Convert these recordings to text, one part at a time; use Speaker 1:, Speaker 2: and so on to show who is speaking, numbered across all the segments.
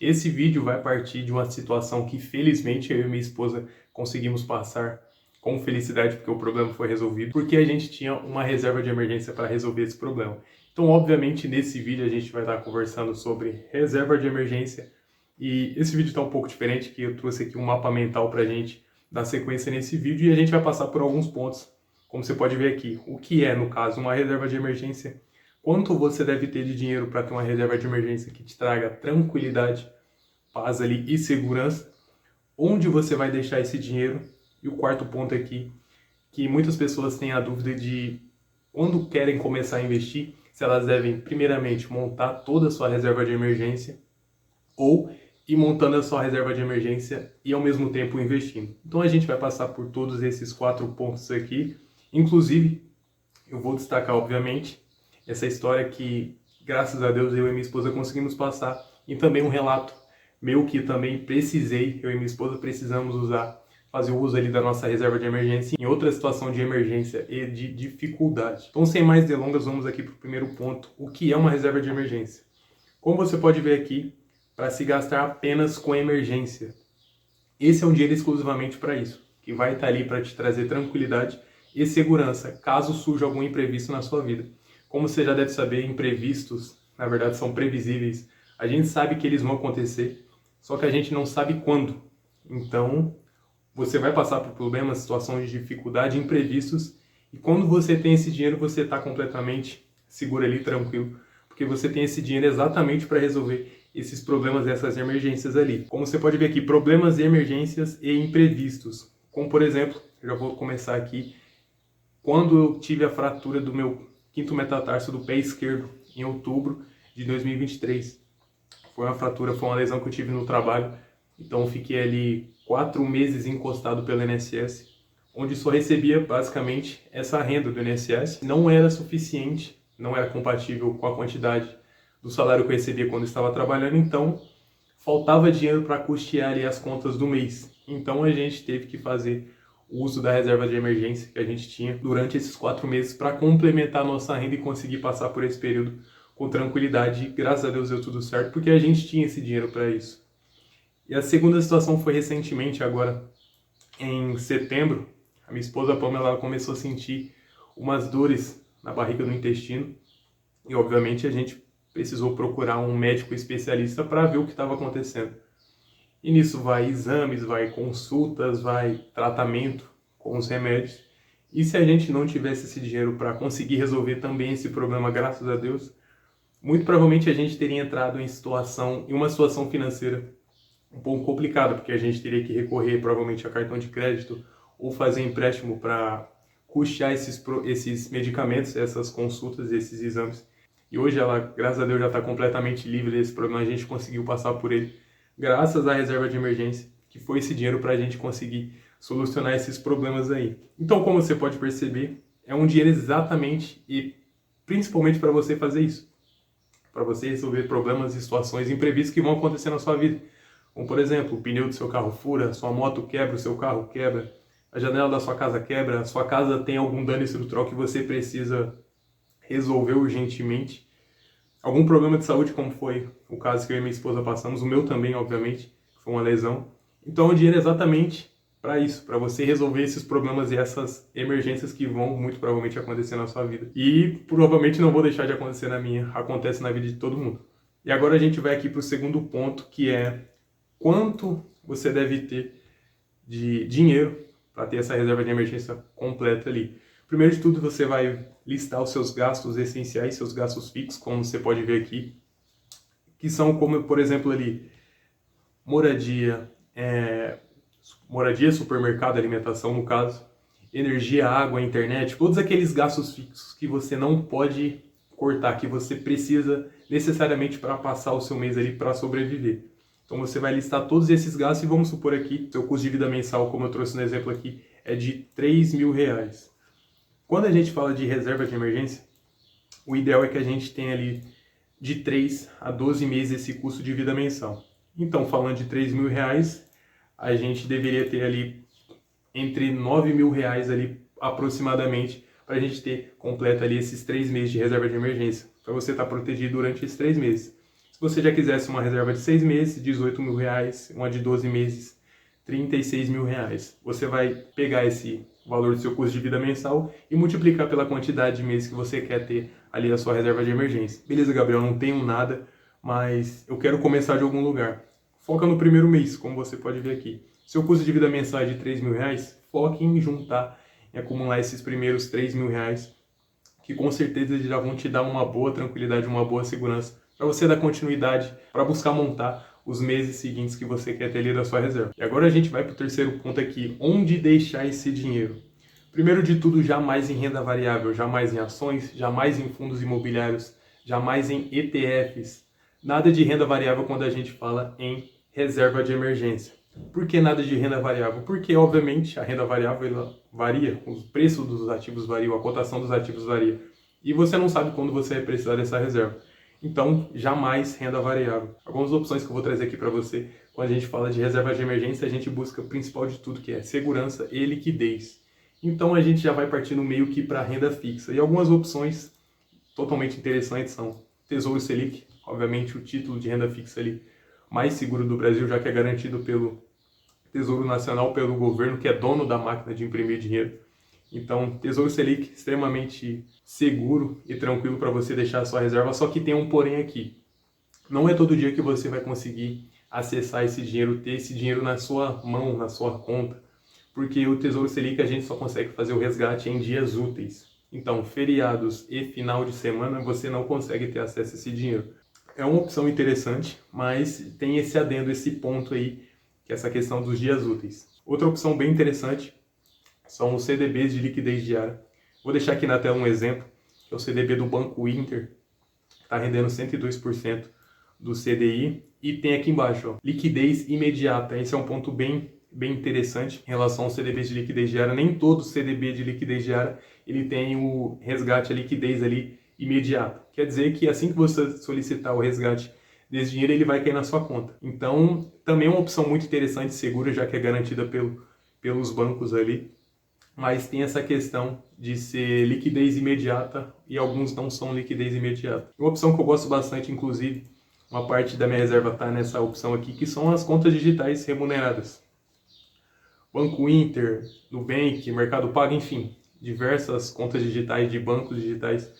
Speaker 1: Esse vídeo vai partir de uma situação que felizmente eu e minha esposa conseguimos passar com felicidade, porque o problema foi resolvido, porque a gente tinha uma reserva de emergência para resolver esse problema. Então, obviamente, nesse vídeo a gente vai estar conversando sobre reserva de emergência, e esse vídeo está um pouco diferente, que eu trouxe aqui um mapa mental para a gente dar sequência nesse vídeo, e a gente vai passar por alguns pontos, como você pode ver aqui. O que é, no caso, uma reserva de emergência? Quanto você deve ter de dinheiro para ter uma reserva de emergência que te traga tranquilidade, paz ali e segurança? Onde você vai deixar esse dinheiro? E o quarto ponto aqui, que muitas pessoas têm a dúvida de quando querem começar a investir, se elas devem primeiramente montar toda a sua reserva de emergência ou ir montando a sua reserva de emergência e ao mesmo tempo investindo. Então a gente vai passar por todos esses 4 pontos aqui. Inclusive, eu vou destacar, obviamente, essa história que, graças a Deus, eu e minha esposa conseguimos passar, e também um relato meu que também precisei, eu e minha esposa precisamos fazer o uso ali da nossa reserva de emergência em outra situação de emergência e de dificuldade. Então, sem mais delongas, vamos aqui para o primeiro ponto: o que é uma reserva de emergência? Como você pode ver aqui, para se gastar apenas com emergência. Esse é um dinheiro exclusivamente para isso, que vai estar ali para te trazer tranquilidade e segurança, caso surja algum imprevisto na sua vida. Como você já deve saber, imprevistos, na verdade, são previsíveis. A gente sabe que eles vão acontecer, só que a gente não sabe quando. Então, você vai passar por problemas, situações de dificuldade, imprevistos, e quando você tem esse dinheiro, você está completamente seguro ali, tranquilo, porque você tem esse dinheiro exatamente para resolver esses problemas, essas emergências ali. Como você pode ver aqui, problemas, emergências e imprevistos. Como, por exemplo, eu já vou começar aqui, quando eu tive a fratura do meu quinto metatarso do pé esquerdo, em outubro de 2023. Foi uma fratura, foi uma lesão que eu tive no trabalho, então eu fiquei ali 4 meses encostado pelo INSS, onde só recebia basicamente essa renda do INSS. Não era suficiente, não era compatível com a quantidade do salário que eu recebia quando eu estava trabalhando, então faltava dinheiro para custear ali as contas do mês. Então a gente teve que fazer o uso da reserva de emergência que a gente tinha durante esses 4 meses para complementar a nossa renda e conseguir passar por esse período com tranquilidade. Graças a Deus deu tudo certo, porque a gente tinha esse dinheiro para isso. E a segunda situação foi recentemente, agora em setembro. A minha esposa Pamela, ela começou a sentir umas dores na barriga do intestino e obviamente a gente precisou procurar um médico especialista para ver o que estava acontecendo. E nisso vai exames, vai consultas, vai tratamento com os remédios. E se a gente não tivesse esse dinheiro para conseguir resolver também esse problema, graças a Deus, muito provavelmente a gente teria entrado em uma situação financeira um pouco complicada, porque a gente teria que recorrer provavelmente a cartão de crédito ou fazer empréstimo para custear esses medicamentos, essas consultas, esses exames. E hoje ela, graças a Deus, já está completamente livre desse problema. A gente conseguiu passar por ele graças à reserva de emergência, que foi esse dinheiro para a gente conseguir solucionar esses problemas aí. Então, como você pode perceber, é um dinheiro exatamente e principalmente para você fazer isso, para você resolver problemas e situações imprevistas que vão acontecer na sua vida. Como, por exemplo, o pneu do seu carro fura, sua moto quebra, o seu carro quebra, a janela da sua casa quebra, a sua casa tem algum dano estrutural que você precisa resolver urgentemente. Algum problema de saúde, como foi o caso que eu e minha esposa passamos, o meu também, obviamente, foi uma lesão. Então o dinheiro é exatamente para isso, para você resolver esses problemas e essas emergências que vão muito provavelmente acontecer na sua vida. E provavelmente não vou deixar de acontecer na minha, acontece na vida de todo mundo. E agora a gente vai aqui para o segundo ponto, que é quanto você deve ter de dinheiro para ter essa reserva de emergência completa ali. Primeiro de tudo, você vai listar os seus gastos essenciais, seus gastos fixos, como você pode ver aqui, que são como, por exemplo, ali, moradia, supermercado, alimentação, no caso, energia, água, internet, todos aqueles gastos fixos que você não pode cortar, que você precisa necessariamente para passar o seu mês ali para sobreviver. Então você vai listar todos esses gastos e vamos supor aqui, seu custo de vida mensal, como eu trouxe no exemplo aqui, é de R$3.000. Quando a gente fala de reserva de emergência, o ideal é que a gente tenha ali de 3 a 12 meses esse custo de vida mensal. Então, falando de R$3.000, a gente deveria ter ali entre R$9.000 ali aproximadamente para a gente ter completo ali esses 3 meses de reserva de emergência, para você estar protegido durante esses 3 meses. Se você já quisesse uma reserva de 6 meses, R$ 18.000, uma de 12 meses, R$ 36.000. Você vai pegar esse valor do seu custo de vida mensal e multiplicar pela quantidade de meses que você quer ter ali a sua reserva de emergência. Beleza, Gabriel, não tenho nada, mas eu quero começar de algum lugar. Foca no primeiro mês, como você pode ver aqui. Seu custo de vida mensal é de R$ 3.000, foque em juntar, em acumular esses primeiros R$ 3.000, que com certeza já vão te dar uma boa tranquilidade, uma boa segurança, para você dar continuidade, para buscar montar os meses seguintes que você quer ter ali da sua reserva. E agora a gente vai para o terceiro ponto aqui, onde deixar esse dinheiro. Primeiro de tudo, jamais em renda variável, jamais em ações, jamais em fundos imobiliários, jamais em ETFs. Nada de renda variável quando a gente fala em reserva de emergência. Por que nada de renda variável? Porque, obviamente, a renda variável ela varia, os preços dos ativos variam, a cotação dos ativos varia. E você não sabe quando você vai precisar dessa reserva. Então, jamais renda variável. Algumas opções que eu vou trazer aqui para você, quando a gente fala de reserva de emergência, a gente busca o principal de tudo, que é segurança e liquidez. Então, a gente já vai partindo meio que para renda fixa. E algumas opções totalmente interessantes são Tesouro Selic, obviamente o título de renda fixa ali mais seguro do Brasil, já que é garantido pelo Tesouro Nacional, pelo governo, que é dono da máquina de imprimir dinheiro. Então, Tesouro Selic, extremamente seguro e tranquilo para você deixar a sua reserva, só que tem um porém aqui. Não é todo dia que você vai conseguir acessar esse dinheiro, ter esse dinheiro na sua mão, na sua conta, porque o Tesouro Selic a gente só consegue fazer o resgate em dias úteis. Então, feriados e final de semana, você não consegue ter acesso a esse dinheiro. É uma opção interessante, mas tem esse adendo, esse ponto aí, que é essa questão dos dias úteis. Outra opção bem interessante são os CDBs de liquidez diária. Vou deixar aqui na tela um exemplo, que é o CDB do Banco Inter, está rendendo 102% do CDI, e tem aqui embaixo, ó, liquidez imediata. Esse é um ponto bem interessante em relação aos CDBs de liquidez diária. Nem todo CDB de liquidez diária ele tem o resgate, a liquidez ali imediata. Quer dizer que assim que você solicitar o resgate desse dinheiro, ele vai cair na sua conta. Então, também é uma opção muito interessante e segura, já que é garantida pelos bancos ali. Mas tem essa questão de ser liquidez imediata e alguns não são liquidez imediata. Uma opção que eu gosto bastante, inclusive, uma parte da minha reserva está nessa opção aqui, que são as contas digitais remuneradas. Banco Inter, Nubank, Mercado Pago, enfim, diversas contas digitais de bancos digitais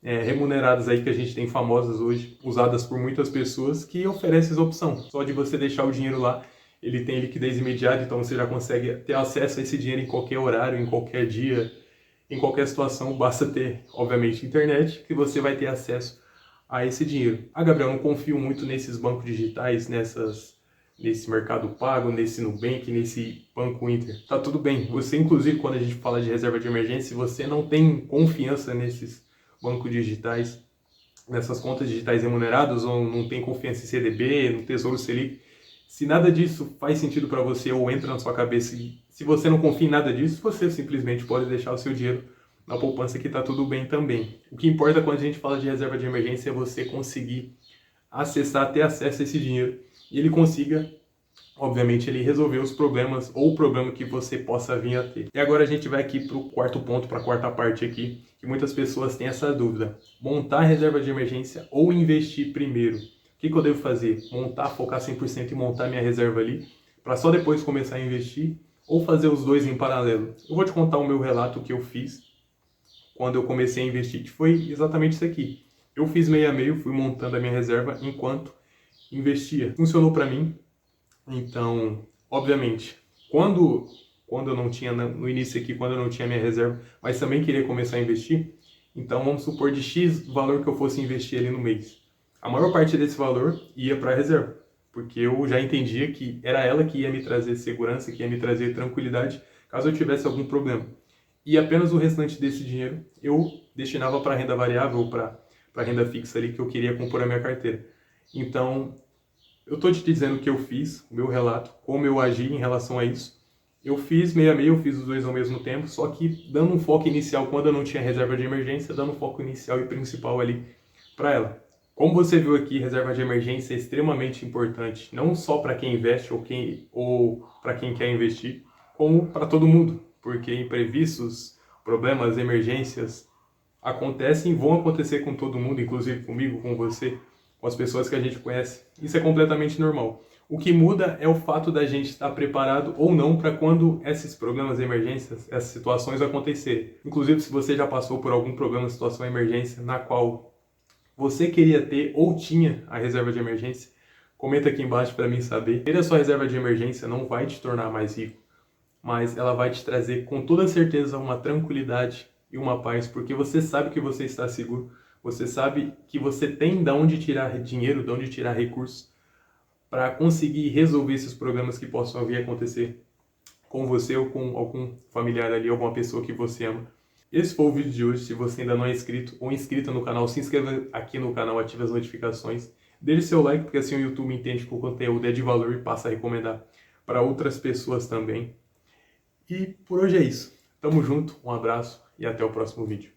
Speaker 1: remuneradas aí que a gente tem famosas hoje, usadas por muitas pessoas, que oferecem essa opção. Só de você deixar o dinheiro lá, ele tem liquidez imediata, então você já consegue ter acesso a esse dinheiro em qualquer horário, em qualquer dia, em qualquer situação. Basta ter, obviamente, internet, que você vai ter acesso a esse dinheiro. Ah, Gabriel, eu não confio muito nesses bancos digitais, nesse Mercado Pago, nesse Nubank, nesse Banco Inter. Tá tudo bem. Você, inclusive, quando a gente fala de reserva de emergência, se você não tem confiança nesses bancos digitais, nessas contas digitais remuneradas, ou não tem confiança em CDB, no Tesouro Selic, se nada disso faz sentido para você ou entra na sua cabeça, e se você não confia em nada disso, você simplesmente pode deixar o seu dinheiro na poupança, que está tudo bem também. O que importa quando a gente fala de reserva de emergência é você conseguir acessar, ter acesso a esse dinheiro, e ele consiga, obviamente, ele resolver os problemas ou o problema que você possa vir a ter. E agora a gente vai aqui para o quarto ponto, para a quarta parte aqui, que muitas pessoas têm essa dúvida. Montar reserva de emergência ou investir primeiro? O que eu devo fazer? Montar, focar 100% e montar minha reserva ali, para só depois começar a investir? Ou fazer os dois em paralelo? Eu vou te contar o meu relato que eu fiz quando eu comecei a investir, que foi exatamente isso aqui. Eu fiz meio a meio, fui montando a minha reserva enquanto investia. Funcionou para mim. Então, obviamente, quando eu não tinha, no início aqui, quando eu não tinha minha reserva, mas também queria começar a investir, então vamos supor de X valor que eu fosse investir ali no mês. A maior parte desse valor ia para a reserva, porque eu já entendia que era ela que ia me trazer segurança, que ia me trazer tranquilidade, caso eu tivesse algum problema. E apenas o restante desse dinheiro eu destinava para renda variável ou para renda fixa ali que eu queria compor a minha carteira. Então, eu estou te dizendo o que eu fiz, o meu relato, como eu agi em relação a isso. Eu fiz meio a meio, eu fiz os dois ao mesmo tempo, só que dando um foco inicial quando eu não tinha reserva de emergência, dando um foco inicial e principal ali para ela. Como você viu aqui, reserva de emergência é extremamente importante, não só para quem investe ou para quem quer investir, como para todo mundo, porque imprevistos, problemas, emergências acontecem e vão acontecer com todo mundo, inclusive comigo, com você, com as pessoas que a gente conhece. Isso é completamente normal. O que muda é o fato da gente estar preparado ou não para quando esses problemas, emergências, essas situações acontecerem. Inclusive, se você já passou por algum problema, situação, emergência, na qual você queria ter ou tinha a reserva de emergência, comenta aqui embaixo para mim saber. Ter a sua reserva de emergência não vai te tornar mais rico, mas ela vai te trazer com toda certeza uma tranquilidade e uma paz, porque você sabe que você está seguro, você sabe que você tem de onde tirar dinheiro, de onde tirar recursos para conseguir resolver esses problemas que possam vir a acontecer com você ou com algum familiar ali, alguma pessoa que você ama. Esse foi o vídeo de hoje. Se você ainda não é inscrito ou inscrita no canal, se inscreva aqui no canal, ative as notificações, deixe seu like, porque assim o YouTube entende que o conteúdo é de valor e passa a recomendar para outras pessoas também. E por hoje é isso. Tamo junto, um abraço e até o próximo vídeo.